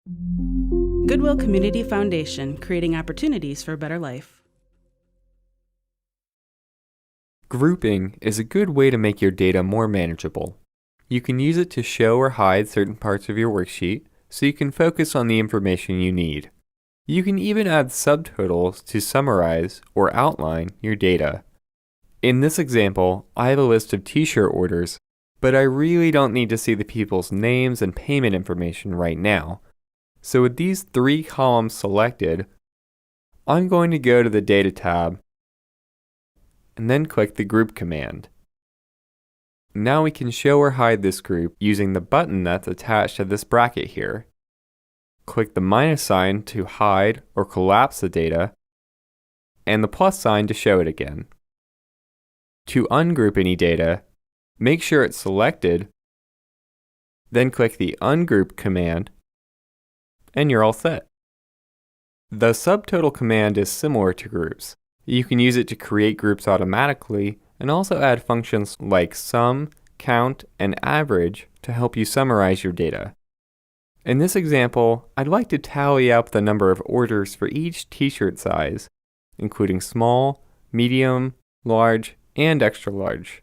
Goodwill Community Foundation, creating opportunities for a better life. Grouping is a good way to make your data more manageable. You can use it to show or hide certain parts of your worksheet so you can focus on the information you need. You can even add subtotals to summarize or outline your data. In this example, I have a list of t-shirt orders, but I really don't need to see the people's names and payment information right now. So with these 3 columns selected, I'm going to go to the Data tab and then click the Group command. Now we can show or hide this group using the button that's attached to this bracket here. Click the minus sign to hide or collapse the data, and the plus sign to show it again. To ungroup any data, make sure it's selected, then click the Ungroup command, and you're all set. The subtotal command is similar to groups. You can use it to create groups automatically and also add functions like sum, count, and average to help you summarize your data. In this example, I'd like to tally up the number of orders for each t-shirt size, including small, medium, large, and extra large.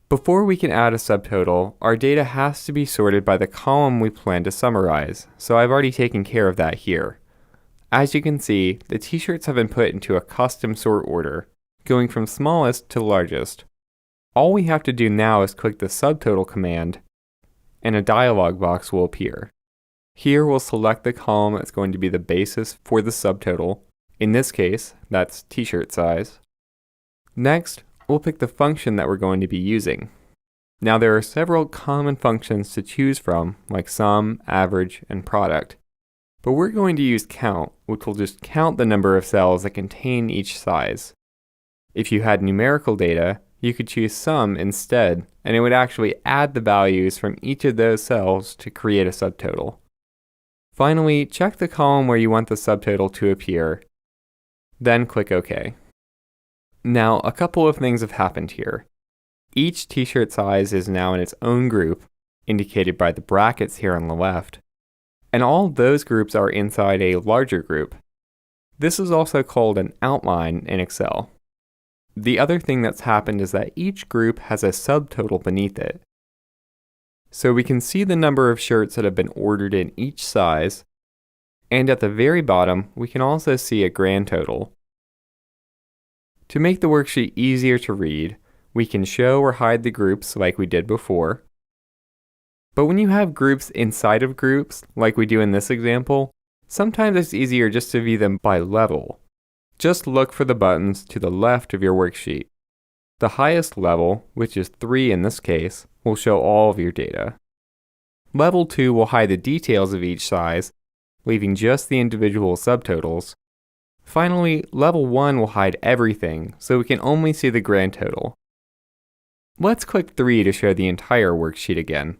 Before we can add a subtotal, our data has to be sorted by the column we plan to summarize, so I've already taken care of that here. As you can see, the t-shirts have been put into a custom sort order, going from smallest to largest. All we have to do now is click the subtotal command, and a dialog box will appear. Here we'll select the column that's going to be the basis for the subtotal. In this case, that's t-shirt size. Next, we'll pick the function that we're going to be using. Now there are several common functions to choose from, like sum, average, and product. But we're going to use count, which will just count the number of cells that contain each size. If you had numerical data, you could choose sum instead, and it would actually add the values from each of those cells to create a subtotal. Finally, check the column where you want the subtotal to appear, then click OK. Now, a couple of things have happened here. Each t-shirt size is now in its own group, indicated by the brackets here on the left, and all those groups are inside a larger group. This is also called an outline in Excel. The other thing that's happened is that each group has a subtotal beneath it. So we can see the number of shirts that have been ordered in each size, and at the very bottom, we can also see a grand total. To make the worksheet easier to read, we can show or hide the groups like we did before. But when you have groups inside of groups, like we do in this example, sometimes it's easier just to view them by level. Just look for the buttons to the left of your worksheet. The highest level, which is 3 in this case, will show all of your data. Level 2 will hide the details of each size, leaving just the individual subtotals. Finally, level 1 will hide everything, so we can only see the grand total. Let's click 3 to show the entire worksheet again.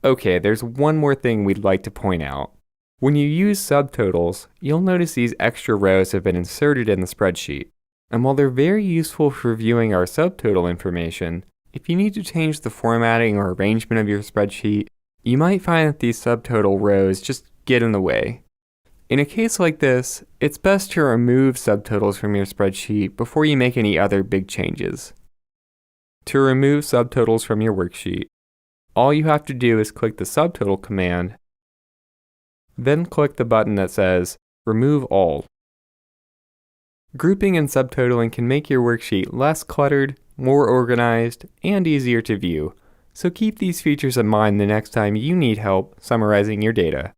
Okay, there's one more thing we'd like to point out. When you use subtotals, you'll notice these extra rows have been inserted in the spreadsheet. And while they're very useful for viewing our subtotal information, if you need to change the formatting or arrangement of your spreadsheet, you might find that these subtotal rows just get in the way. In a case like this, it's best to remove subtotals from your spreadsheet before you make any other big changes. To remove subtotals from your worksheet, all you have to do is click the subtotal command, then click the button that says Remove All. Grouping and subtotaling can make your worksheet less cluttered, more organized, and easier to view, so keep these features in mind the next time you need help summarizing your data.